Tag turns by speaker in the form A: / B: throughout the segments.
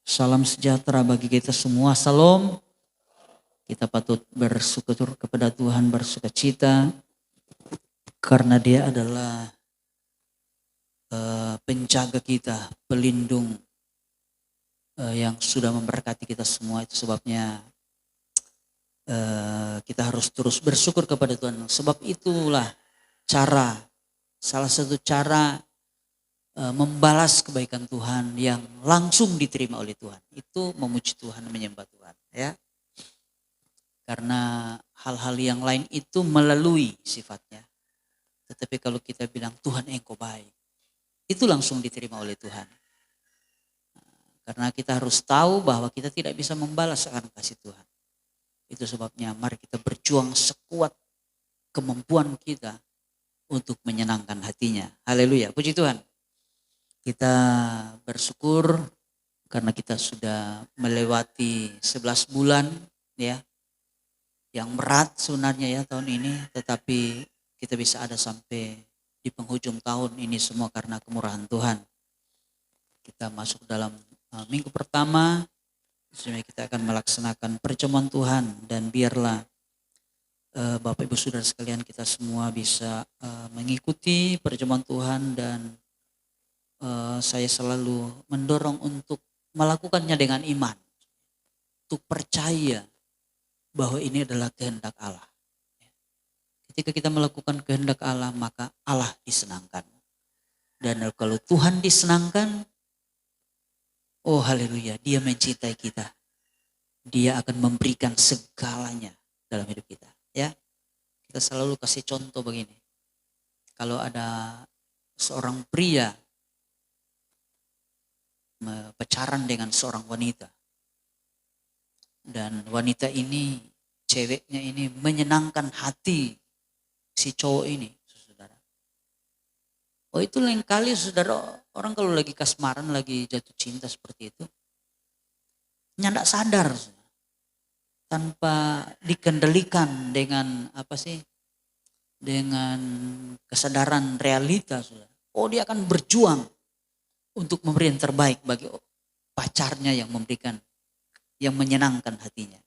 A: Salam sejahtera bagi kita semua. Salam. Kita patut bersyukur kepada Tuhan, bersukacita karena Dia adalah penjaga kita, pelindung yang sudah memberkati kita semua. Itu sebabnya kita harus terus bersyukur kepada Tuhan. Sebab itulah salah satu cara membalas kebaikan Tuhan yang langsung diterima oleh Tuhan. Itu memuji Tuhan, menyembah Tuhan, ya. Karena hal-hal yang lain itu melalui sifatnya. Tetapi kalau kita bilang Tuhan engkau baik, itu langsung diterima oleh Tuhan. Karena kita harus tahu bahwa kita tidak bisa membalas akan kasih Tuhan. Itu sebabnya mari kita berjuang sekuat kemampuan kita untuk menyenangkan hatinya. Haleluya, puji Tuhan. Kita bersyukur karena kita sudah melewati 11 bulan, ya. Yang berat sebenarnya ya tahun ini, tetapi kita bisa ada sampai di penghujung tahun ini semua karena kemurahan Tuhan. Kita masuk dalam minggu pertama, sebenarnya kita akan melaksanakan perjamuan Tuhan, dan biarlah Bapak Ibu Saudara sekalian kita semua bisa mengikuti perjamuan Tuhan, dan saya selalu mendorong untuk melakukannya dengan iman, untuk percaya bahwa ini adalah kehendak Allah. Ketika kita melakukan kehendak Allah, maka Allah disenangkan. Dan kalau Tuhan disenangkan, oh haleluya, Dia mencintai kita. Dia akan memberikan segalanya dalam hidup kita, ya. Kita selalu kasih contoh begini. Kalau ada seorang pria pacaran dengan seorang wanita, dan wanita ini, ceweknya ini menyenangkan hati si cowok ini, saudara. Oh, itu lain kali, saudara, orang kalau lagi kasmaran, lagi jatuh cinta seperti itu, nyandak sadar, saudara, tanpa dikendalikan dengan dengan kesadaran realita, saudara. Oh, dia akan berjuang untuk memberi yang terbaik bagi pacarnya yang memberikan, yang menyenangkan hatinya.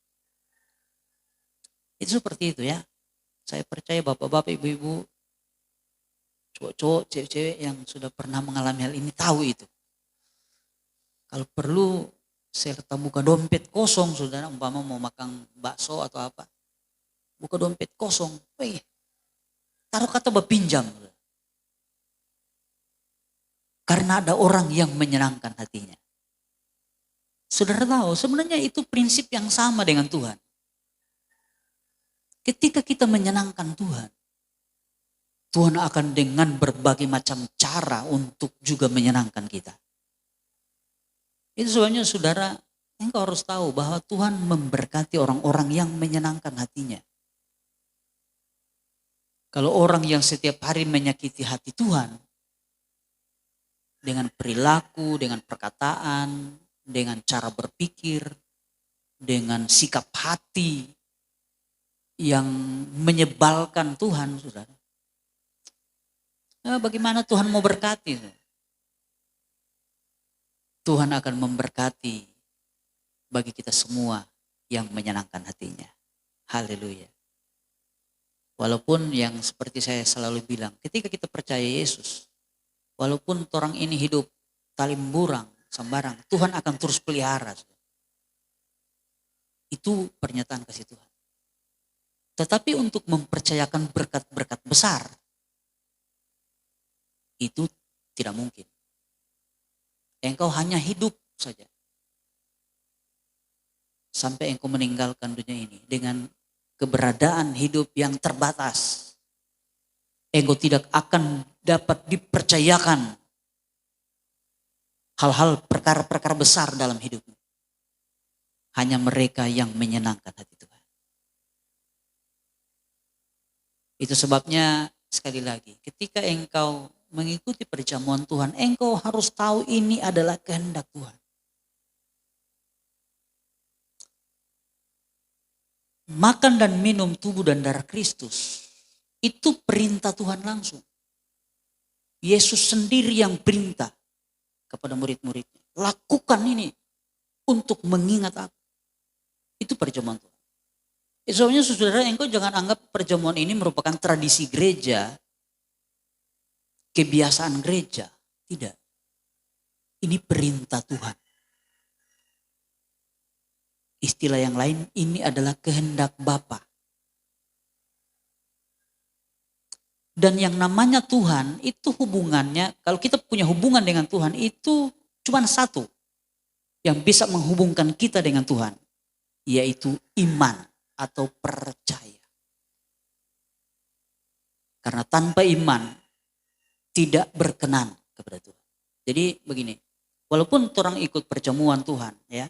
A: Itu seperti itu, ya. Saya percaya bapak-bapak, ibu-ibu, cowok-cowok, cewek-cewek yang sudah pernah mengalami hal ini tahu itu. Kalau perlu serta buka dompet kosong, saudara, umpama mau makan bakso atau apa, buka dompet kosong, taruh kata berpinjam. Karena ada orang yang menyenangkan hatinya. Saudara tahu, sebenarnya itu prinsip yang sama dengan Tuhan. Ketika kita menyenangkan Tuhan, Tuhan akan dengan berbagai macam cara untuk juga menyenangkan kita. Itu sebabnya saudara, engkau harus tahu bahwa Tuhan memberkati orang-orang yang menyenangkan hatinya. Kalau orang yang setiap hari menyakiti hati Tuhan, dengan perilaku, dengan perkataan, dengan cara berpikir, dengan sikap hati yang menyebalkan Tuhan, saudara. Bagaimana Tuhan mau berkati? Tuhan akan memberkati bagi kita semua yang menyenangkan hatinya. Haleluya. Walaupun yang seperti saya selalu bilang, ketika kita percaya Yesus, walaupun orang ini hidup talimburang, sembarang, Tuhan akan terus pelihara. Itu pernyataan kasih Tuhan. Tetapi untuk mempercayakan berkat-berkat besar, itu tidak mungkin. Engkau hanya hidup saja sampai engkau meninggalkan dunia ini dengan keberadaan hidup yang terbatas. Engkau tidak akan dapat dipercayakan hal-hal perkara-perkara besar dalam hidupmu. Hanya mereka yang menyenangkan hati Tuhan. Itu sebabnya sekali lagi, ketika engkau mengikuti perjamuan Tuhan, engkau harus tahu ini adalah kehendak Tuhan. Makan dan minum tubuh dan darah Kristus, itu perintah Tuhan langsung. Yesus sendiri yang perintah kepada murid-muridnya, lakukan ini untuk mengingat aku. Itu perjamuan Tuhan. Soalnya saudara, engkau jangan anggap perjamuan ini merupakan tradisi gereja, kebiasaan gereja. Tidak. Ini perintah Tuhan. Istilah yang lain, ini adalah kehendak Bapa. Dan yang namanya Tuhan itu hubungannya, kalau kita punya hubungan dengan Tuhan itu cuma satu yang bisa menghubungkan kita dengan Tuhan, yaitu iman atau percaya. Karena tanpa iman tidak berkenan kepada Tuhan. Jadi begini, walaupun orang ikut perjamuan Tuhan ya,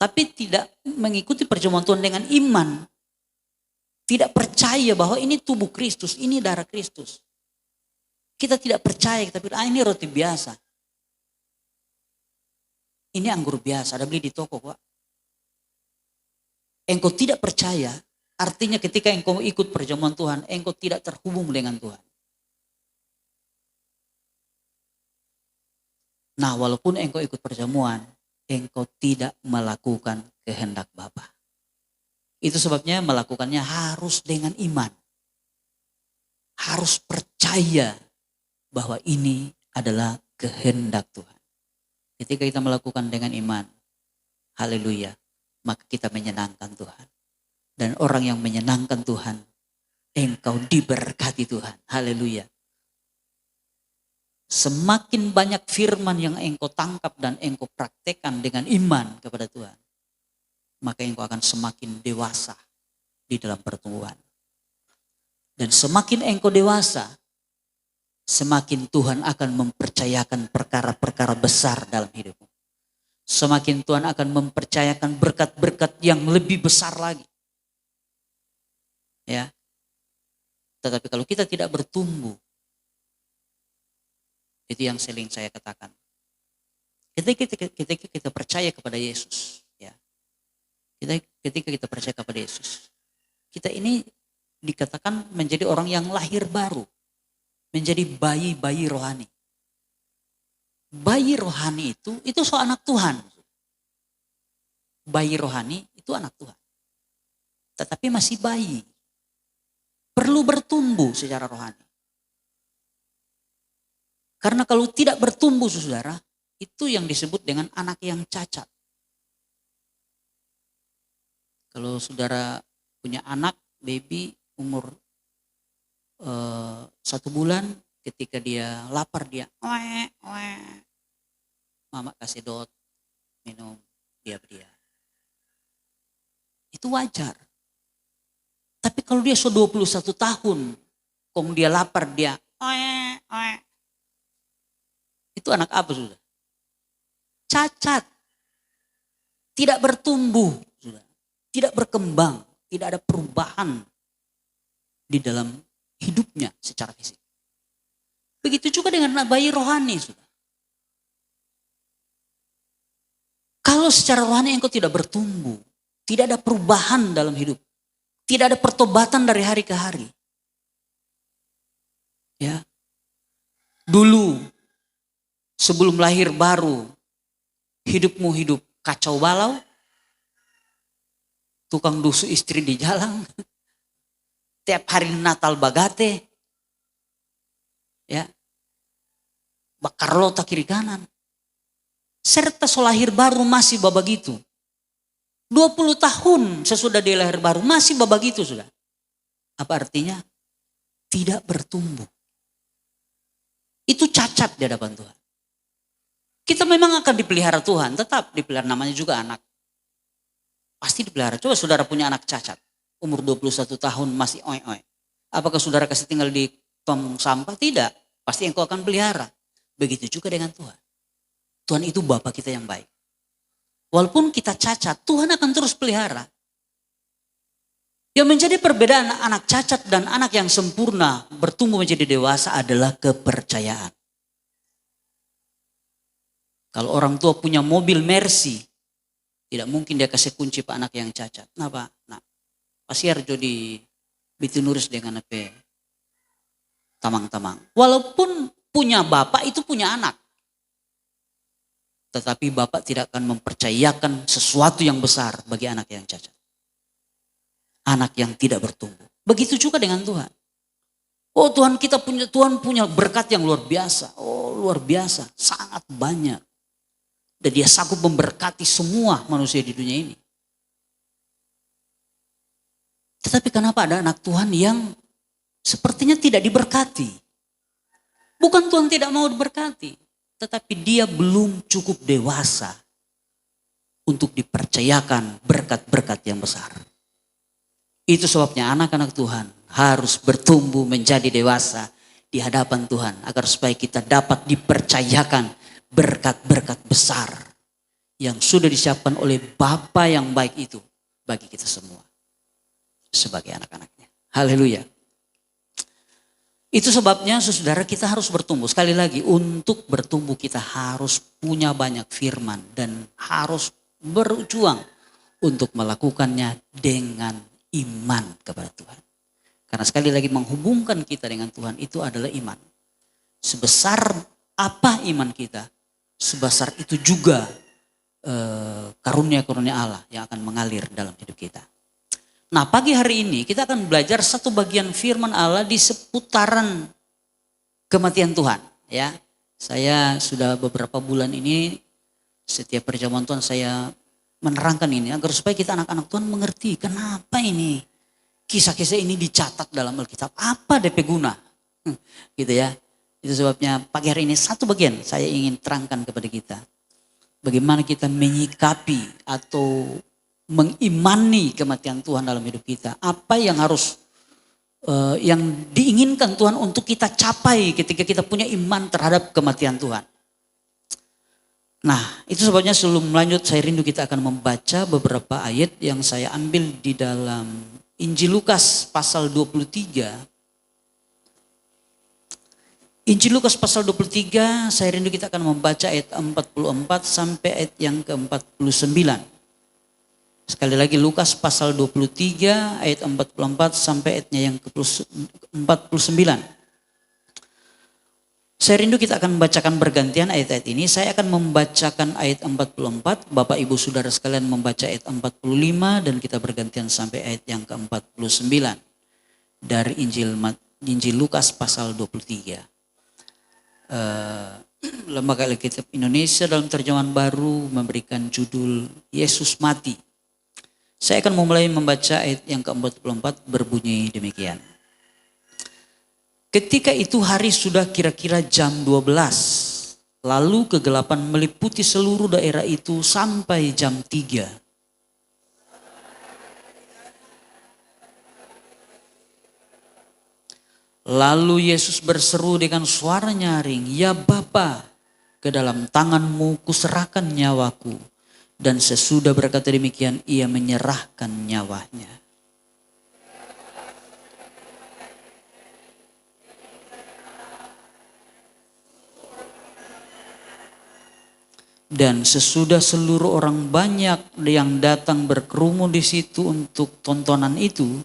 A: tapi tidak mengikuti perjamuan Tuhan dengan iman, tidak percaya bahwa ini tubuh Kristus, ini darah Kristus. Kita tidak percaya, kita pikir, ini roti biasa. Ini anggur biasa, ada beli di toko kok. Engkau tidak percaya, artinya ketika engkau ikut perjamuan Tuhan, engkau tidak terhubung dengan Tuhan. Nah, walaupun engkau ikut perjamuan, engkau tidak melakukan kehendak Bapa. Itu sebabnya melakukannya harus dengan iman. Harus percaya bahwa ini adalah kehendak Tuhan. Ketika kita melakukan dengan iman, haleluya, maka kita menyenangkan Tuhan. Dan orang yang menyenangkan Tuhan, engkau diberkati Tuhan. Haleluya. Semakin banyak firman yang engkau tangkap dan engkau praktekkan dengan iman kepada Tuhan, maka engkau akan semakin dewasa di dalam pertumbuhan. Dan semakin engkau dewasa, semakin Tuhan akan mempercayakan perkara-perkara besar dalam hidupmu. Semakin Tuhan akan mempercayakan berkat-berkat yang lebih besar lagi. Ya. Tetapi kalau kita tidak bertumbuh, itu yang sering saya katakan. Ketika kita percaya kepada Yesus, ya. Ketika kita percaya kepada Yesus, kita ini dikatakan menjadi orang yang lahir baru, menjadi bayi-bayi rohani. Bayi rohani itu anak Tuhan. Bayi rohani itu anak Tuhan. Tetapi masih bayi. Perlu bertumbuh secara rohani. Karena kalau tidak bertumbuh saudara, itu yang disebut dengan anak yang cacat. Kalau saudara punya anak, baby umur 1 bulan, ketika dia lapar dia, mama kasih dot, minum, dia. Itu wajar. Tapi kalau dia sudah 21 tahun, kong dia lapar dia, itu anak apa sudah? Cacat. Tidak bertumbuh sudah. Tidak berkembang, tidak ada perubahan di dalam hidupnya secara fisik. Begitu juga dengan bayi rohani sudah. Kalau secara rohani engkau tidak bertumbuh, tidak ada perubahan dalam hidup, tidak ada pertobatan dari hari ke hari. Ya. Dulu sebelum lahir baru, hidupmu hidup kacau balau, tukang dusu istri di jalan, tiap hari Natal bagate, ya, bakar lota kiri kanan, serta selahir baru masih babegitu. 20 tahun sesudah dia lahir baru masih babegitu sudah. Apa artinya? Tidak bertumbuh. Itu cacat di hadapan Tuhan. Kita memang akan dipelihara Tuhan, tetap dipelihara, namanya juga anak. Pasti dipelihara. Coba saudara punya anak cacat, umur 21 tahun masih oi-oi. Apakah saudara kasih tinggal di tong sampah? Tidak. Pasti engkau akan pelihara. Begitu juga dengan Tuhan. Tuhan itu Bapa kita yang baik. Walaupun kita cacat, Tuhan akan terus pelihara. Yang menjadi perbedaan anak cacat dan anak yang sempurna bertumbuh menjadi dewasa adalah kepercayaan. Kalau orang tua punya mobil Mercy, tidak mungkin dia kasih kunci pak anak yang cacat. Kenapa? Nah, pasiar jadi bitinuris dengan apa? Tamang-tamang. Walaupun punya bapak itu punya anak. Tetapi Bapak tidak akan mempercayakan sesuatu yang besar bagi anak yang cacat. Anak yang tidak bertumbuh. Begitu juga dengan Tuhan. Oh Tuhan Tuhan punya berkat yang luar biasa. Oh luar biasa, sangat banyak. Dan dia sanggup memberkati semua manusia di dunia ini. Tetapi kenapa ada anak Tuhan yang sepertinya tidak diberkati? Bukan Tuhan tidak mau diberkati. Tetapi dia belum cukup dewasa untuk dipercayakan berkat-berkat yang besar. Itu sebabnya anak-anak Tuhan harus bertumbuh menjadi dewasa di hadapan Tuhan. Agar supaya kita dapat dipercayakan berkat-berkat besar yang sudah disiapkan oleh Bapa yang baik itu bagi kita semua. Sebagai anak-anaknya. Haleluya. Itu sebabnya saudara kita harus bertumbuh. Sekali lagi untuk bertumbuh kita harus punya banyak firman. Dan harus berjuang untuk melakukannya dengan iman kepada Tuhan. Karena sekali lagi menghubungkan kita dengan Tuhan itu adalah iman. Sebesar apa iman kita, sebesar itu juga karunia-karunia Allah yang akan mengalir dalam hidup kita. Nah pagi hari ini kita akan belajar satu bagian firman Allah di seputaran kematian Tuhan. Ya, saya sudah beberapa bulan ini setiap perjamuan Tuhan saya menerangkan ini agar supaya kita anak-anak Tuhan mengerti kenapa ini kisah-kisah ini dicatat dalam Alkitab. Apa DP guna? Gitu ya. Itu sebabnya pagi hari ini satu bagian saya ingin terangkan kepada kita. Bagaimana kita menyikapi atau mengimani kematian Tuhan dalam hidup kita. Apa yang harus yang diinginkan Tuhan untuk kita capai ketika kita punya iman terhadap kematian Tuhan. Nah itu sebabnya sebelum melanjut saya rindu kita akan membaca beberapa ayat yang saya ambil di dalam Injil Lukas pasal 23. Injil Lukas pasal 23 saya rindu kita akan membaca ayat 44 sampai ayat yang ke-49. Sekali lagi Lukas pasal 23 ayat 44 sampai ayatnya yang ke-49. Saya rindu kita akan membacakan bergantian ayat-ayat ini. Saya akan membacakan ayat 44. Bapak Ibu Saudara sekalian membaca ayat 45 dan kita bergantian sampai ayat yang ke-49. Dari Injil Lukas pasal 23. Lembaga Alkitab Indonesia dalam terjemahan baru memberikan judul Yesus Mati. Saya akan memulai membaca ayat yang ke-44 berbunyi demikian. Ketika itu hari sudah kira-kira jam 12. Lalu kegelapan meliputi seluruh daerah itu sampai jam 3. Lalu Yesus berseru dengan suara nyaring, "Ya Bapa, ke dalam tangan-Mu kuserahkan nyawaku." Dan sesudah berkata demikian, ia menyerahkan nyawanya. Dan sesudah seluruh orang banyak yang datang berkerumun di situ untuk tontonan itu,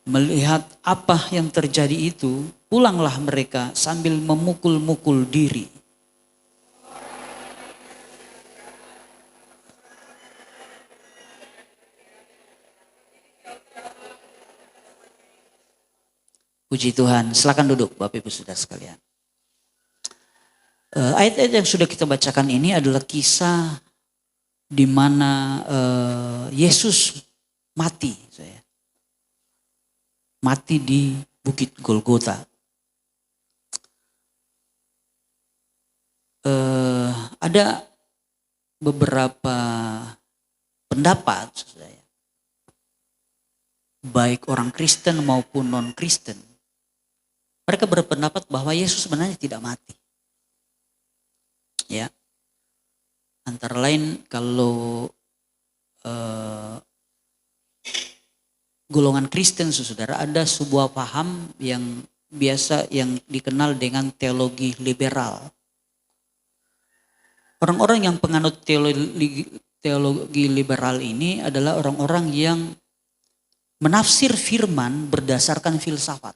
A: melihat apa yang terjadi itu, pulanglah mereka sambil memukul-mukul diri. Puji Tuhan, silakan duduk Bapak Ibu Saudara sekalian. Ayat-ayat yang sudah kita bacakan ini adalah kisah di mana Yesus mati. Mati di Bukit Golgota. Ada beberapa pendapat, baik orang Kristen maupun non-Kristen. Mereka berpendapat bahwa Yesus sebenarnya tidak mati. Ya, antara lain kalau golongan Kristen, saudara, ada sebuah paham yang biasa yang dikenal dengan teologi liberal. Orang-orang yang penganut teologi liberal ini adalah orang-orang yang menafsir firman berdasarkan filsafat.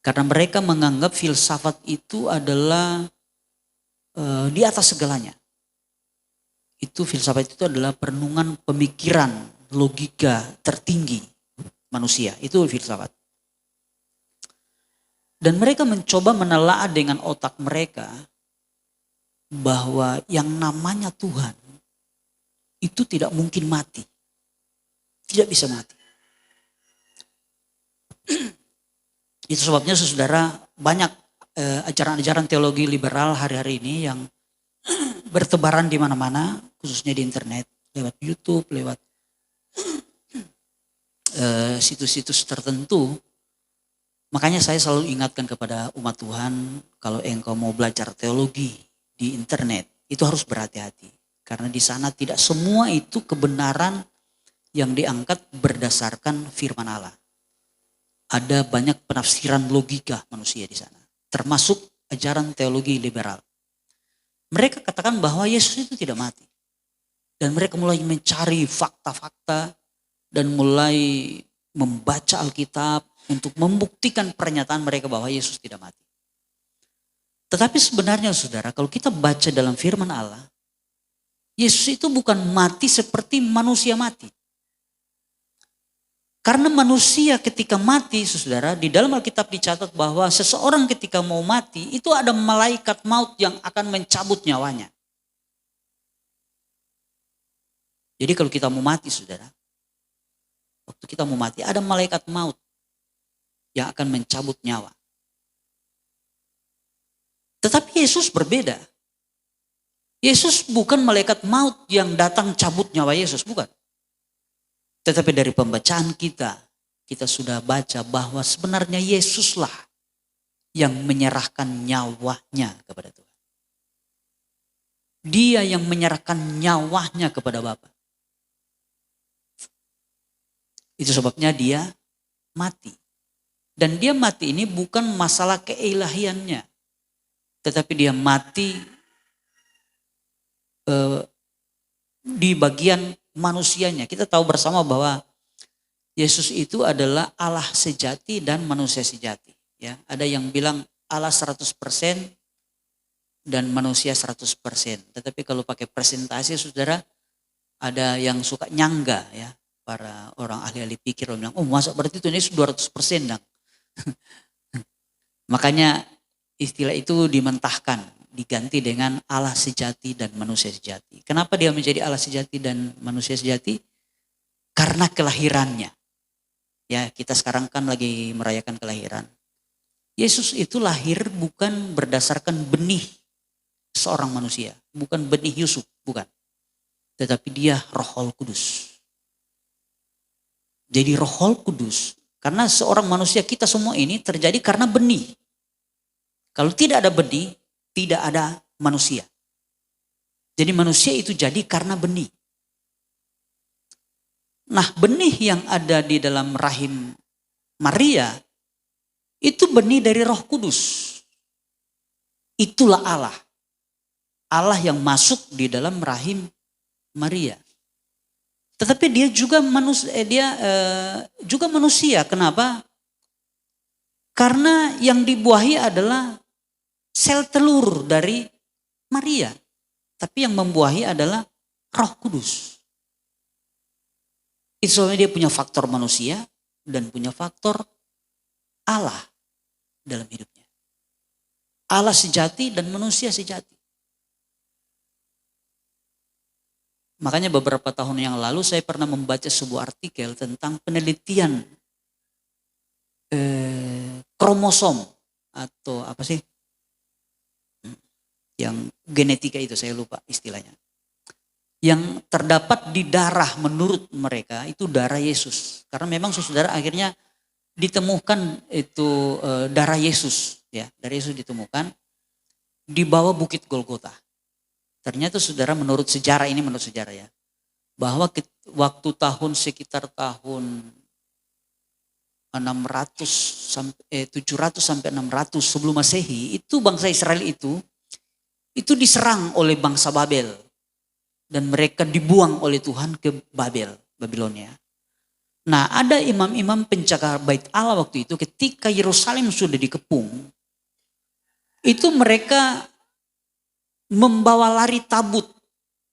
A: Karena mereka menganggap filsafat itu adalah di atas segalanya. Itu filsafat itu adalah perenungan pemikiran, logika tertinggi manusia. Itu filsafat. Dan mereka mencoba menelaah dengan otak mereka bahwa yang namanya Tuhan itu tidak mungkin mati. Tidak bisa mati. Itu sebabnya saudara banyak ajaran-ajaran teologi liberal hari-hari ini yang bertebaran di mana-mana, khususnya di internet, lewat YouTube, lewat situs-situs tertentu. Makanya saya selalu ingatkan kepada umat Tuhan, kalau engkau mau belajar teologi di internet, itu harus berhati-hati. Karena di sana tidak semua itu kebenaran yang diangkat berdasarkan firman Allah. Ada banyak penafsiran logika manusia di sana, termasuk ajaran teologi liberal. Mereka katakan bahwa Yesus itu tidak mati. Dan mereka mulai mencari fakta-fakta dan mulai membaca Alkitab untuk membuktikan pernyataan mereka bahwa Yesus tidak mati. Tetapi sebenarnya saudara, kalau kita baca dalam firman Allah, Yesus itu bukan mati seperti manusia mati. Karena manusia ketika mati, saudara, di dalam Alkitab dicatat bahwa seseorang ketika mau mati, itu ada malaikat maut yang akan mencabut nyawanya. Jadi kalau kita mau mati, saudara, waktu kita mau mati, ada malaikat maut yang akan mencabut nyawa. Tetapi Yesus berbeda. Yesus bukan malaikat maut yang datang cabut nyawa Yesus, bukan. Tetapi dari pembacaan kita sudah baca bahwa sebenarnya Yesuslah yang menyerahkan nyawanya kepada Tuhan. Dia yang menyerahkan nyawanya kepada Bapa. Itu sebabnya dia mati. Dan dia mati ini bukan masalah keilahiannya. Tetapi dia mati di bagian manusianya. Kita tahu bersama bahwa Yesus itu adalah Allah sejati dan manusia sejati. Ya, ada yang bilang Allah 100% dan manusia 100%. Tetapi kalau pakai presentasi, saudara, ada yang suka nyangga ya. Para orang ahli-ahli pikir bilang, oh masa berarti itu Yesus 200% dong. Makanya istilah itu dimentahkan, diganti dengan Allah sejati dan manusia sejati. Kenapa dia menjadi Allah sejati dan manusia sejati? Karena kelahirannya. Ya, kita sekarang kan lagi merayakan kelahiran. Yesus itu lahir bukan berdasarkan benih seorang manusia, bukan benih Yusuf, bukan. Tetapi dia Roh Kudus. Jadi Roh Kudus, karena seorang manusia kita semua ini terjadi karena benih. Kalau tidak ada benih, tidak ada manusia. Jadi manusia itu jadi karena benih. Nah, benih yang ada di dalam rahim Maria, itu benih dari Roh Kudus. Itulah Allah. Allah yang masuk di dalam rahim Maria. Tetapi dia juga manusia. Kenapa? Karena yang dibuahi adalah sel telur dari Maria. Tapi yang membuahi adalah Roh Kudus. Itu sebabnya dia punya faktor manusia dan punya faktor Allah dalam hidupnya. Allah sejati dan manusia sejati. Makanya beberapa tahun yang lalu saya pernah membaca sebuah artikel tentang penelitian kromosom atau apa sih? Yang genetika itu saya lupa istilahnya. Yang terdapat di darah menurut mereka itu darah Yesus. Karena memang saudara akhirnya ditemukan itu darah Yesus. Ya, darah Yesus ditemukan di bawah Bukit Golgota. Ternyata saudara menurut sejarah ya. Bahwa waktu sekitar tahun 700 sampai 600 sebelum Masehi, itu bangsa Israel itu diserang oleh bangsa Babel. Dan mereka dibuang oleh Tuhan ke Babilonia. Nah, ada imam-imam penjaga bait Allah waktu itu ketika Yerusalem sudah dikepung. Itu mereka membawa lari tabut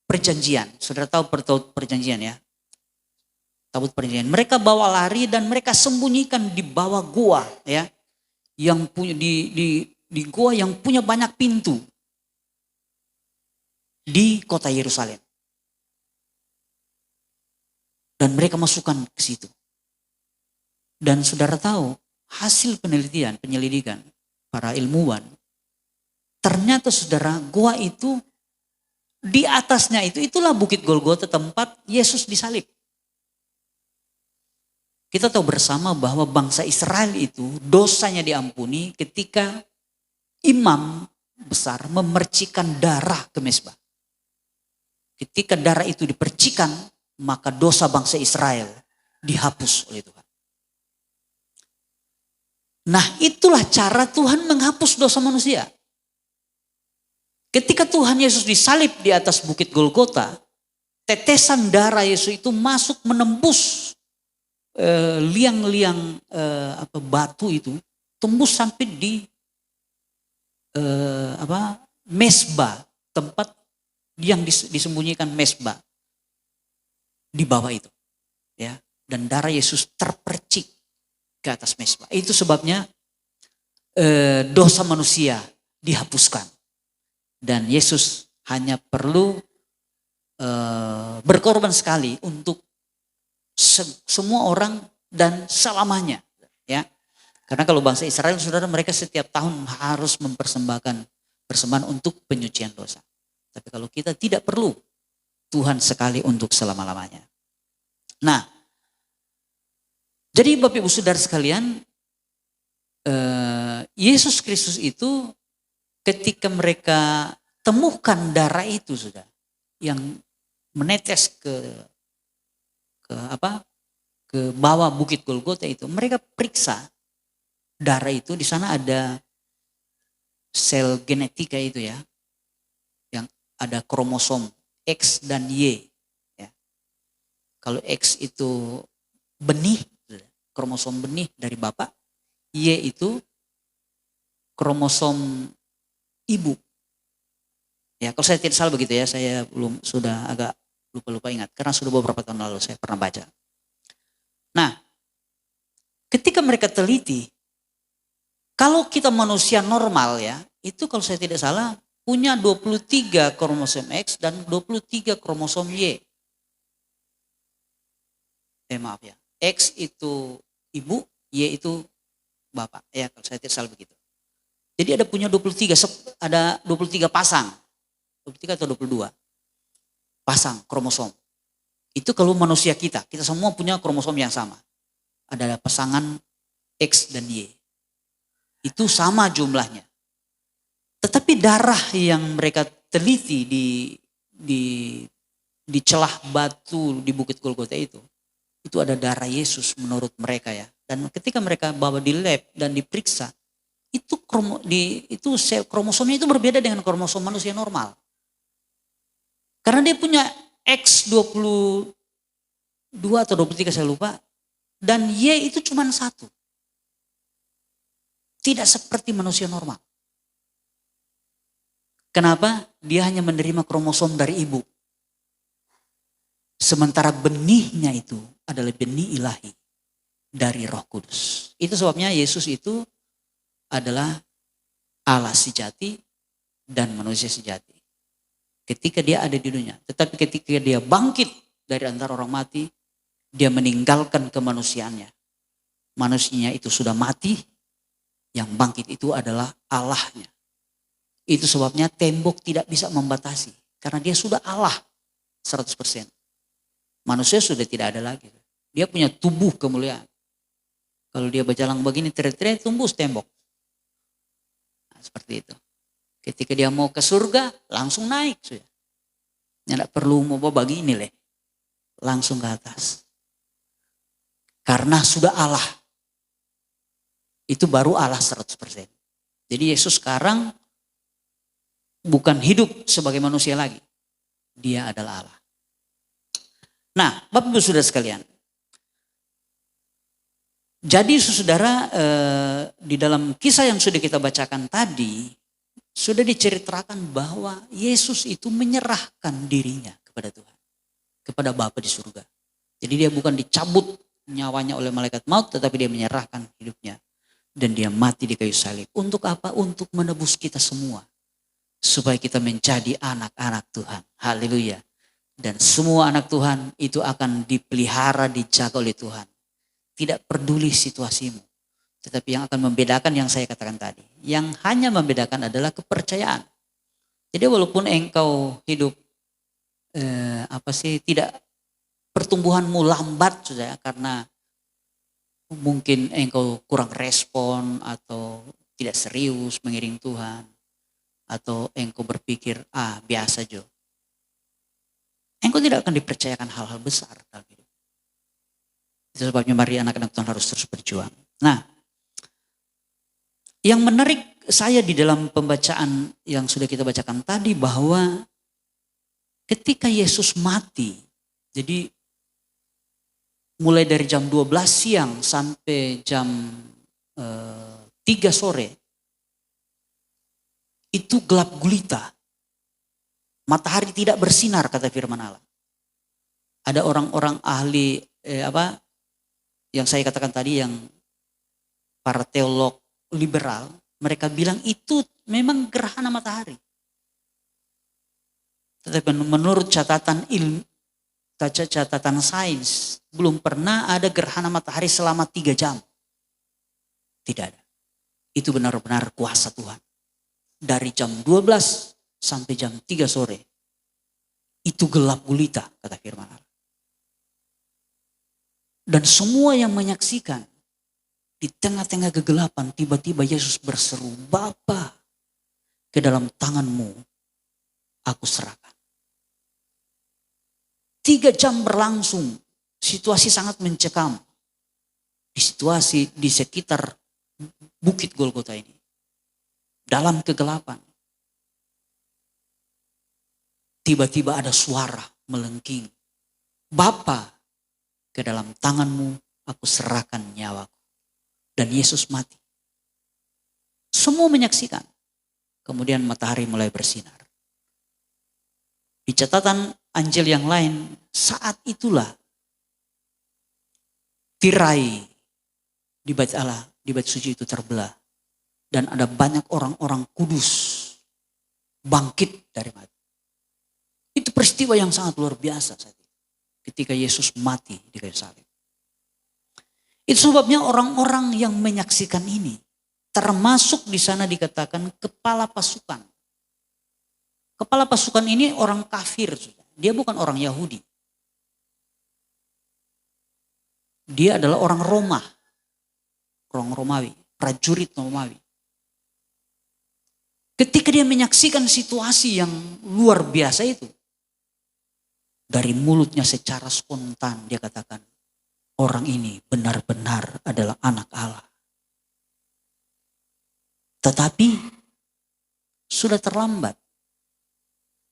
A: perjanjian. Saudara tahu tabut perjanjian ya? Tabut perjanjian. Mereka bawa lari dan mereka sembunyikan di bawah gua ya. Yang punya di gua yang punya banyak pintu di kota Yerusalem. Dan mereka masukkan ke situ. Dan saudara tahu hasil penyelidikan para ilmuwan, ternyata saudara gua itu di atasnya itulah Bukit Golgota tempat Yesus disalib. Kita tahu bersama bahwa bangsa Israel itu dosanya diampuni ketika imam besar memercikan darah ke mezbah. Ketika darah itu dipercikan, maka dosa bangsa Israel dihapus oleh Tuhan. Nah, itulah cara Tuhan menghapus dosa manusia. Ketika Tuhan Yesus disalib di atas Bukit Golgota, tetesan darah Yesus itu masuk menembus liang-liang batu itu, tembus sampai di mezbah, tempat yang disembunyikan mezbah di bawah itu, ya. Dan darah Yesus terpercik ke atas mezbah. Itu sebabnya dosa manusia dihapuskan. Dan Yesus hanya perlu berkorban sekali untuk semua orang dan selamanya, ya. Karena kalau bangsa Israel, saudara, mereka setiap tahun harus mempersembahkan persembahan untuk penyucian dosa. Tapi kalau kita tidak perlu, Tuhan sekali untuk selama-lamanya. Nah, jadi Bapak Ibu Saudara sekalian, Yesus Kristus itu ketika mereka temukan darah itu sudah yang menetes ke bawah Bukit Golgota itu, mereka periksa darah itu. Di sana ada sel genetika itu ya, yang ada kromosom X dan Y. Ya. Kalau X itu benih, kromosom benih dari bapak, Y itu kromosom ibu. Ya, kalau saya tidak salah begitu ya, saya sudah agak lupa ingat karena sudah beberapa tahun lalu saya pernah baca. Nah, ketika mereka teliti, kalau kita manusia normal ya, itu kalau saya tidak salah punya 23 kromosom X dan 23 kromosom Y. Maaf ya, X itu ibu, Y itu bapak. Ya, kalau saya tidak salah begitu. Jadi ada 23 pasang. 23 atau 22 pasang kromosom. Itu kalau manusia kita semua punya kromosom yang sama. Ada pasangan X dan Y. Itu sama jumlahnya. Tetapi darah yang mereka teliti di celah batu di Bukit Golgota itu ada darah Yesus menurut mereka ya. Dan ketika mereka bawa di lab dan diperiksa, itu sel kromosomnya itu berbeda dengan kromosom manusia normal. Karena dia punya X 22 atau 23 saya lupa, dan Y itu cuma 1. Tidak seperti manusia normal. Kenapa? Dia hanya menerima kromosom dari ibu. Sementara benihnya itu adalah benih ilahi dari Roh Kudus. Itu sebabnya Yesus itu adalah Allah sejati dan manusia sejati. Ketika dia ada di dunia. Tetapi ketika dia bangkit dari antara orang mati, dia meninggalkan kemanusiaannya. Manusianya itu sudah mati, yang bangkit itu adalah Allahnya. Itu sebabnya tembok tidak bisa membatasi. Karena dia sudah Allah 100%. Manusia sudah tidak ada lagi. Dia punya tubuh kemuliaan. Kalau dia berjalan begini teriak-teriak, tembus tembok. Nah, seperti itu. Ketika dia mau ke surga, langsung naik. Tidak perlu mau begini leh. Langsung ke atas. Karena sudah Allah. Itu baru Allah 100%. Jadi Yesus sekarang bukan hidup sebagai manusia lagi. Dia adalah Allah. Nah, Bapak Ibu Saudara sekalian. Jadi saudara di dalam kisah yang sudah kita bacakan tadi, sudah diceritakan bahwa Yesus itu menyerahkan dirinya kepada Tuhan, kepada Bapa di surga. Jadi dia bukan dicabut nyawanya oleh malaikat maut, tetapi dia menyerahkan hidupnya. Dan dia mati di kayu salib. Untuk apa? Untuk menebus kita semua. Supaya kita menjadi anak-anak Tuhan. Haleluya. Dan semua anak Tuhan itu akan dipelihara, dijaga oleh Tuhan. Tidak peduli situasimu. Tetapi yang akan membedakan yang saya katakan tadi. Yang hanya membedakan adalah kepercayaan. Jadi walaupun engkau hidup tidak, pertumbuhanmu lambat sudah karena mungkin engkau kurang respon atau tidak serius mengiring Tuhan. Atau engkau berpikir, biasa Jo. Engkau tidak akan dipercayakan hal-hal besar dalam hidup. Itu sebabnya mari anak-anak Tuhan harus terus berjuang. Nah, yang menarik saya di dalam pembacaan yang sudah kita bacakan tadi bahwa ketika Yesus mati, jadi mulai dari jam 12 siang sampai jam 3 sore, itu gelap gulita. Matahari tidak bersinar kata firman Allah. Ada orang-orang ahli yang saya katakan tadi, yang para teolog liberal, mereka bilang itu memang gerhana matahari. Tetapi menurut catatan catatan sains, belum pernah ada gerhana matahari selama 3 jam. Tidak ada. Itu benar-benar kuasa Tuhan. Dari jam 12 sampai jam 3 sore. Itu gelap gulita, kata firman Allah. Dan semua yang menyaksikan, di tengah-tengah kegelapan tiba-tiba Yesus berseru, Bapa, ke dalam tanganmu aku serahkan. 3 jam berlangsung, situasi sangat mencekam. Di sekitar Bukit Golgota ini. Dalam kegelapan. Tiba-tiba ada suara melengking. Bapa, ke dalam tanganmu aku serahkan nyawaku. Dan Yesus mati. Semua menyaksikan. Kemudian matahari mulai bersinar. Di catatan Injil yang lain, saat itulah tirai di bait Allah, di bait suci itu terbelah. Dan ada banyak orang-orang kudus bangkit dari mati. Itu peristiwa yang sangat luar biasa saat itu. Ketika Yesus mati di kayu salib. Itu sebabnya orang-orang yang menyaksikan ini, termasuk di sana dikatakan kepala pasukan. Kepala pasukan ini orang kafir, dia bukan orang Yahudi. Dia adalah orang Roma, orang Romawi, prajurit Romawi. Ketika dia menyaksikan situasi yang luar biasa itu, dari mulutnya secara spontan dia katakan, orang ini benar-benar adalah anak Allah. Tetapi sudah terlambat.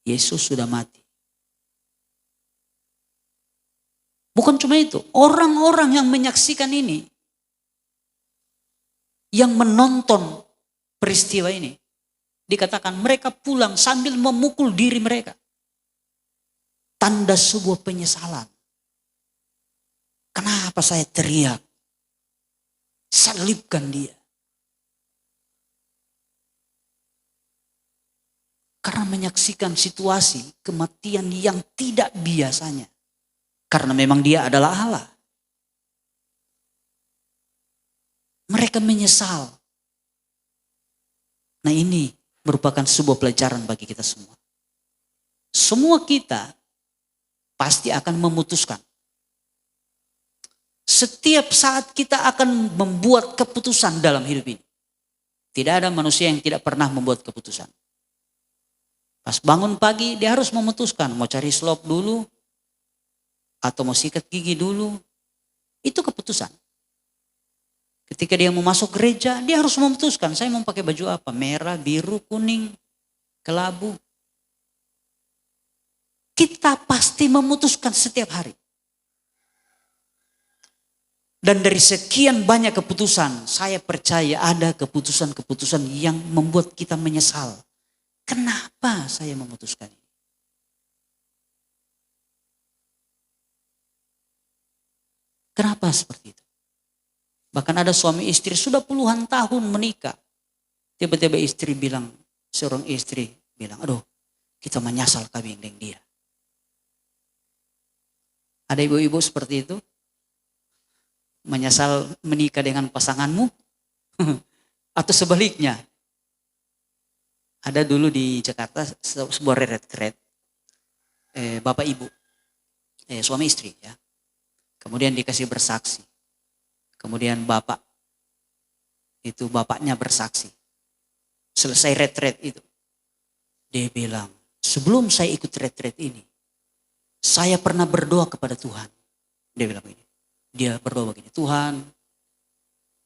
A: Yesus sudah mati. Bukan cuma itu, orang-orang yang menyaksikan ini, yang menonton peristiwa ini, dikatakan mereka pulang sambil memukul diri mereka. Tanda sebuah penyesalan. Kenapa saya teriak? Salibkan dia. Karena menyaksikan situasi kematian yang tidak biasanya. Karena memang dia adalah Allah. Mereka menyesal. Nah, ini merupakan sebuah pelajaran bagi kita semua. Semua kita pasti akan memutuskan. Setiap saat kita akan membuat keputusan dalam hidup ini. Tidak ada manusia yang tidak pernah membuat keputusan. Pas bangun pagi dia harus memutuskan mau cari slop dulu atau mau sikat gigi dulu. Itu keputusan. Ketika dia mau masuk gereja, dia harus memutuskan saya mau pakai baju apa, merah, biru, kuning, kelabu. Kita pasti memutuskan setiap hari. Dan dari sekian banyak keputusan, saya percaya ada keputusan-keputusan yang membuat kita menyesal. Kenapa saya memutuskan ini? Kenapa seperti itu? Bahkan ada suami istri sudah puluhan tahun menikah. Tiba-tiba istri bilang, seorang istri bilang, aduh kita menyesal kawin dengan dia. Ada ibu-ibu seperti itu? Menyesal menikah dengan pasanganmu? Atau sebaliknya? Ada dulu di Jakarta sebuah retret, bapak ibu, suami istri ya. Kemudian dikasih bersaksi. Kemudian bapaknya bersaksi. Selesai retret itu. Dia bilang, sebelum saya ikut retret ini, saya pernah berdoa kepada Tuhan. Dia bilang begini. Dia berdoa begini, Tuhan,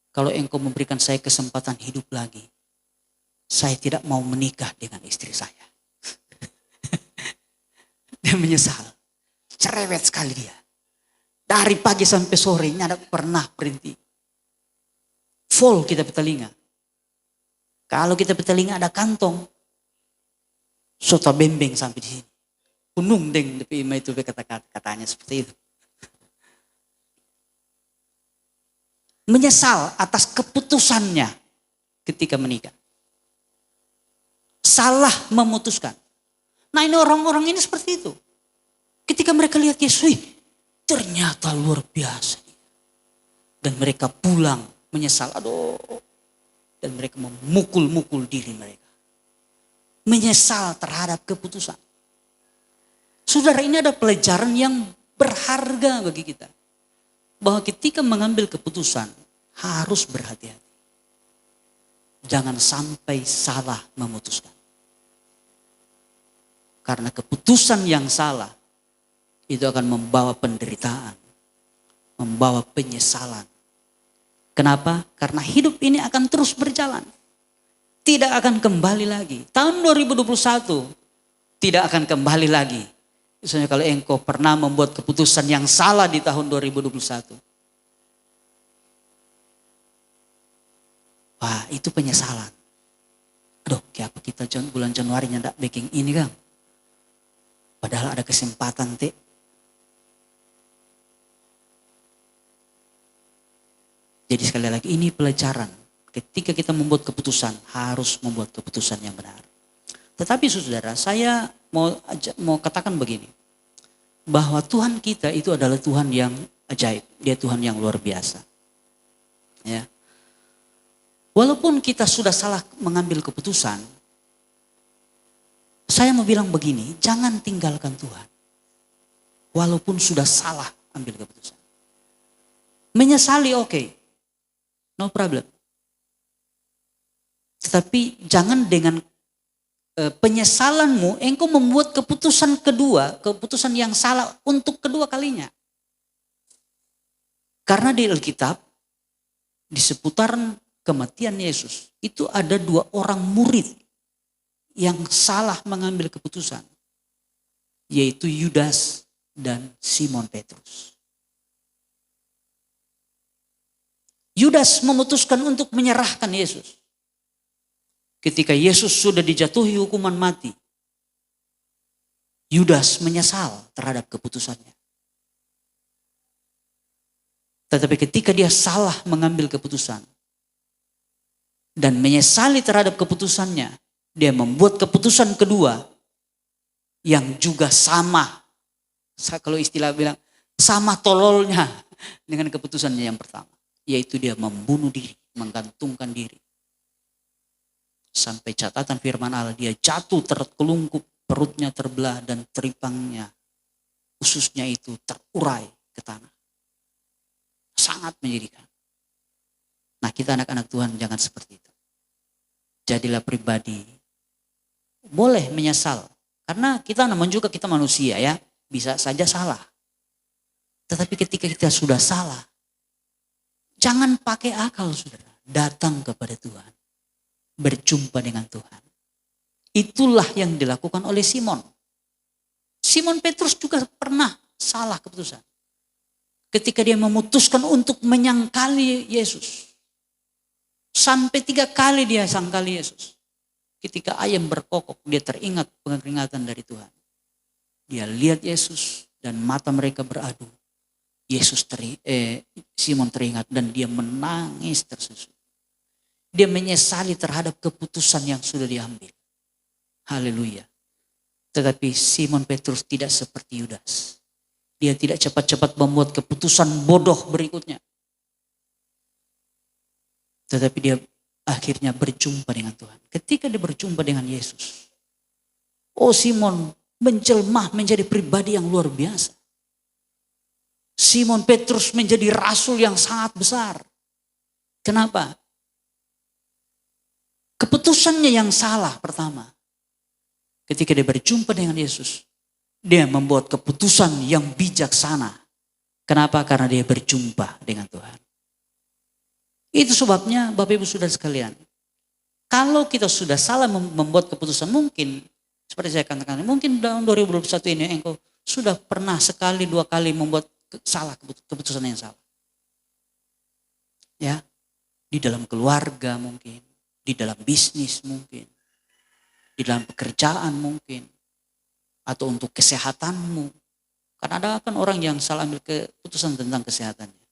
A: kalau Engkau memberikan saya kesempatan hidup lagi, saya tidak mau menikah dengan istri saya. Dia menyesal. Cerewet sekali dia. Dari pagi sampai sore tidak pernah berhenti. Full kita telinga. Kalau kita telinga ada kantong. Sota bembeng sampai di sini. Punung deng tapi itu kata-katanya seperti itu. Menyesal atas keputusannya ketika menikah. Salah memutuskan. Nah ini orang-orang ini seperti itu. Ketika mereka lihat Yesus, ternyata luar biasa. Dan mereka pulang menyesal. Aduh. Dan mereka memukul-mukul diri mereka. Menyesal terhadap keputusan. Saudara, ini ada pelajaran yang berharga bagi kita. Bahwa ketika mengambil keputusan harus berhati-hati. Jangan sampai salah memutuskan. Karena keputusan yang salah itu akan membawa penderitaan, membawa penyesalan. Kenapa? Karena hidup ini akan terus berjalan. Tidak akan kembali lagi. Tahun 2021 tidak akan kembali lagi. Misalnya kalau engkau pernah membuat keputusan yang salah di tahun 2021. Wah, itu penyesalan. Aduh, kenapa kita bulan Januari nyendak baking ini Kang? Padahal ada kesempatan teh. Jadi sekali lagi ini pelajaran. Ketika kita membuat keputusan, harus membuat keputusan yang benar. Tetapi saudara, saya mau katakan begini. Bahwa Tuhan kita itu adalah Tuhan yang ajaib. Dia Tuhan yang luar biasa. Ya. Walaupun kita sudah salah mengambil keputusan, saya mau bilang begini, jangan tinggalkan Tuhan. Walaupun sudah salah ambil keputusan. Menyesali oke. No problem. Tetapi jangan dengan penyesalanmu, engkau membuat keputusan kedua, keputusan yang salah untuk kedua kalinya. Karena di Alkitab, di seputaran kematian Yesus, itu ada 2 orang murid yang salah mengambil keputusan. Yaitu Yudas dan Simon Petrus. Yudas memutuskan untuk menyerahkan Yesus. Ketika Yesus sudah dijatuhi hukuman mati, Yudas menyesal terhadap keputusannya. Tetapi ketika dia salah mengambil keputusan dan menyesali terhadap keputusannya, dia membuat keputusan kedua yang juga sama. Kalau istilah bilang, sama tololnya dengan keputusannya yang pertama. Yaitu dia membunuh diri, menggantungkan diri. Sampai catatan firman Allah, dia jatuh terkelungkup, perutnya terbelah dan teripangnya, ususnya itu terurai ke tanah. Sangat menyedihkan. Nah kita anak-anak Tuhan jangan seperti itu. Jadilah pribadi, boleh menyesal. Karena kita namanya juga kita manusia ya, bisa saja salah. Tetapi ketika kita sudah salah, jangan pakai akal saudara. Datang kepada Tuhan. Berjumpa dengan Tuhan. Itulah yang dilakukan oleh Simon. Simon Petrus juga pernah salah keputusan. Ketika dia memutuskan untuk menyangkali Yesus. Sampai 3 kali dia sangkali Yesus. ketika ayam berkokok, dia teringat peringatan dari Tuhan. Dia lihat Yesus dan mata mereka beradu. Simon teringat dan dia menangis tersusun. Dia menyesali terhadap keputusan yang sudah diambil. Haleluya. Tetapi Simon Petrus tidak seperti Yudas. Dia tidak cepat-cepat membuat keputusan bodoh berikutnya. Tetapi dia akhirnya berjumpa dengan Tuhan. Ketika dia berjumpa dengan Yesus. Simon menjelma menjadi pribadi yang luar biasa. Simon Petrus menjadi rasul yang sangat besar. Kenapa? Keputusannya yang salah pertama. Ketika dia berjumpa dengan Yesus, dia membuat keputusan yang bijaksana. Kenapa? Karena dia berjumpa dengan Tuhan. Itu sebabnya Bapak Ibu Saudara sekalian, kalau kita sudah salah membuat keputusan, mungkin seperti saya katakan, mungkin tahun 2021 ini engkau sudah pernah sekali dua kali membuat keputusan yang salah. Ya, di dalam keluarga mungkin, di dalam bisnis mungkin, di dalam pekerjaan mungkin, atau untuk kesehatanmu. Karena ada kan orang yang salah ambil keputusan tentang kesehatannya.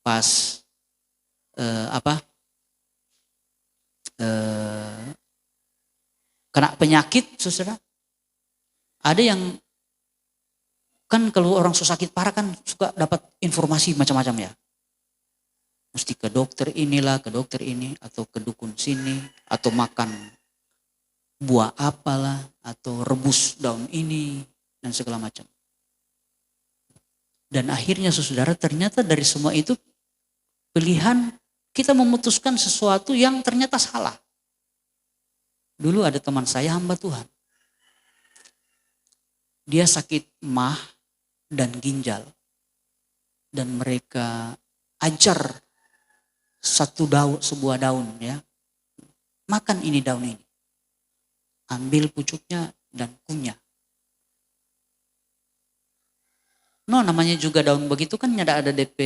A: Pas kena penyakit, saudara. Ada yang kan kalau orang sakit parah kan suka dapat informasi macam-macam ya. Mesti ke dokter inilah, ke dokter ini, atau ke dukun sini, atau makan buah apalah, atau rebus daun ini, dan segala macam. Dan akhirnya saudara, ternyata dari semua itu pilihan kita memutuskan sesuatu yang ternyata salah. Dulu ada teman saya hamba Tuhan. Dia sakit mah dan ginjal. Dan mereka ajar sebuah daun ya. Makan ini daun ini. Ambil pucuknya dan kunyah. Namanya juga daun begitu kan nyada ada DP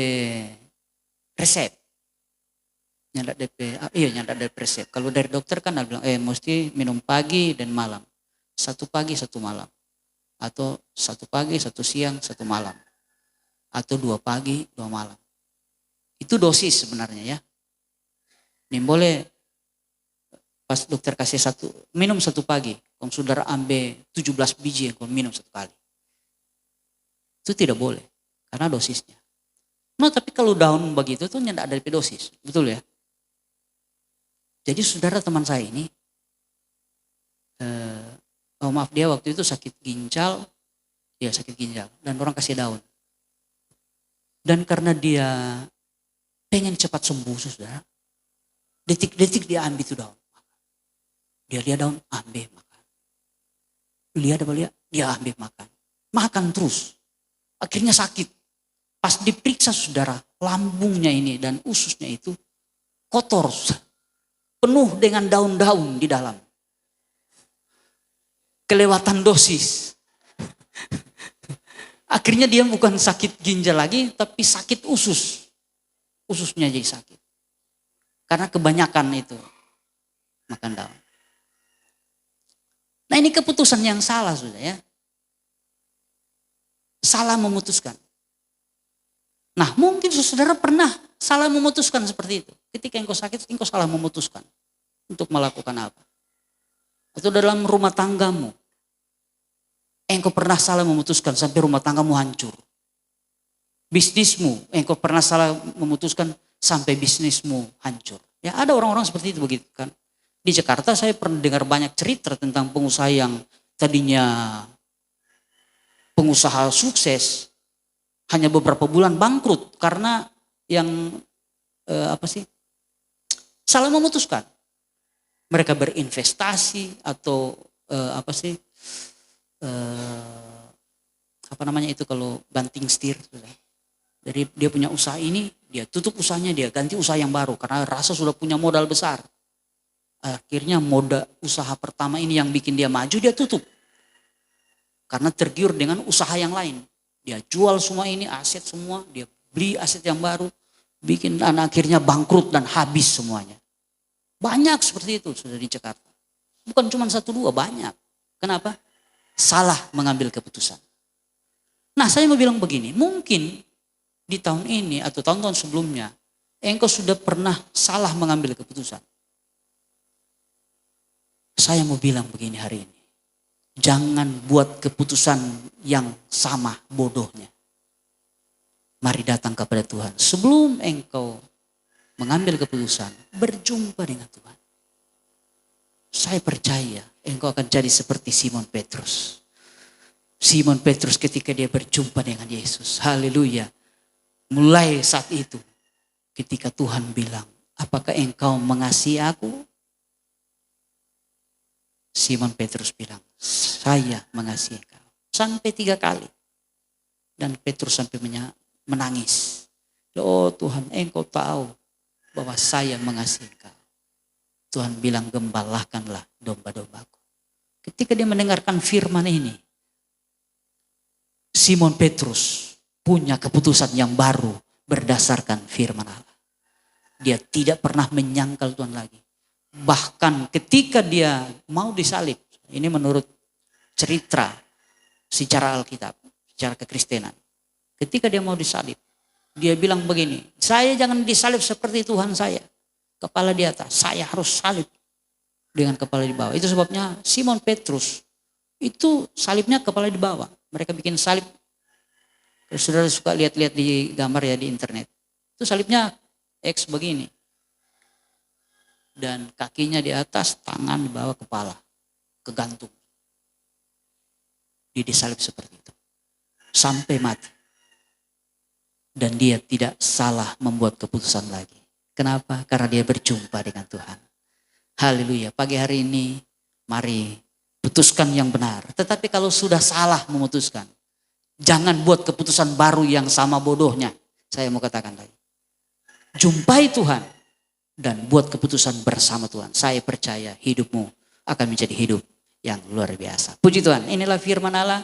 A: resep. Nyada DP resep. Kalau dari dokter kan ada bilang, mesti minum pagi dan malam. 1 pagi 1 malam. Atau 1 pagi 1 siang 1 malam. Atau 2 pagi 2 malam. Itu dosis sebenarnya ya. Ini boleh pas dokter kasih minum 1 pagi. Kalau saudara ambil 17 biji kalau minum 1 kali. Itu tidak boleh. Karena dosisnya. Tapi kalau daun begitu tuh tidak ada dosis. Betul ya? Jadi saudara teman saya ini. Maaf dia waktu itu sakit ginjal. Dia sakit ginjal. Dan orang kasih daun. Dan karena dia pengen cepat sembuh saudara. Detik-detik dia ambil itu daun. Dia lihat daun, ambil makan. Lihat dia ambil makan. Makan terus. Akhirnya sakit. Pas diperiksa saudara, lambungnya ini dan ususnya itu kotor. Penuh dengan daun-daun di dalam. Kelewatan dosis. Akhirnya dia bukan sakit ginjal lagi, tapi sakit usus. Ususnya jadi sakit. Karena kebanyakan itu makan daun. Nah ini keputusan yang salah sudah ya. Salah memutuskan. Nah mungkin saudara pernah salah memutuskan seperti itu. Ketika engkau sakit, engkau salah memutuskan. Untuk melakukan apa. Atau dalam rumah tanggamu. Engkau pernah salah memutuskan sampai rumah tanggamu hancur. Bisnismu, engkau pernah salah memutuskan sampai bisnismu hancur. Ya ada orang-orang seperti itu begitu kan. Di Jakarta saya pernah dengar banyak cerita tentang pengusaha yang tadinya pengusaha sukses hanya beberapa bulan bangkrut karena yang salah memutuskan. Mereka berinvestasi atau kalau banting setir. Jadi dia punya usaha ini, dia tutup usahanya, dia ganti usaha yang baru karena rasa sudah punya modal besar. Akhirnya modal usaha pertama ini yang bikin dia maju, dia tutup. Karena tergiur dengan usaha yang lain. Dia jual semua ini, aset semua, dia beli aset yang baru, bikin dan akhirnya bangkrut dan habis semuanya. Banyak seperti itu sudah di Jakarta. Bukan cuma satu dua, banyak. Kenapa? Salah mengambil keputusan. Nah, saya mau bilang begini, mungkin di tahun ini atau tahun-tahun sebelumnya, engkau sudah pernah salah mengambil keputusan. Saya mau bilang begini hari ini, jangan buat keputusan yang sama bodohnya. Mari datang kepada Tuhan. Sebelum engkau mengambil keputusan, berjumpa dengan Tuhan. Saya percaya engkau akan jadi seperti Simon Petrus. Simon Petrus ketika dia berjumpa dengan Yesus. Haleluya. Mulai saat itu ketika Tuhan bilang, apakah engkau mengasihi aku? Simon Petrus bilang, saya mengasihi engkau. Sampai 3 kali. Dan Petrus sampai menangis. Oh Tuhan, engkau tahu bahwa saya mengasihi engkau. Tuhan bilang, gembalakanlah domba-dombaku. Ketika dia mendengarkan firman ini, Simon Petrus punya keputusan yang baru berdasarkan firman Allah. Dia tidak pernah menyangkal Tuhan lagi. Bahkan ketika dia mau disalib, ini menurut cerita secara Alkitab, secara kekristenan. Ketika dia mau disalib, dia bilang begini, saya jangan disalib seperti Tuhan saya. Kepala di atas, saya harus salib dengan kepala di bawah. Itu sebabnya Simon Petrus itu salibnya kepala di bawah. Mereka bikin salib, kalau saudara suka lihat-lihat di gambar ya di internet. Itu salibnya X begini. Dan kakinya di atas, tangan di bawah kepala. Kegantung. Dia disalib seperti itu. Sampai mati. Dan dia tidak salah membuat keputusan lagi. Kenapa? Karena dia berjumpa dengan Tuhan. Haleluya. Pagi hari ini, mari putuskan yang benar. Tetapi kalau sudah salah memutuskan, jangan buat keputusan baru yang sama bodohnya. Saya mau katakan lagi. Jumpai Tuhan dan buat keputusan bersama Tuhan. Saya percaya hidupmu akan menjadi hidup yang luar biasa. Puji Tuhan, inilah firman Allah.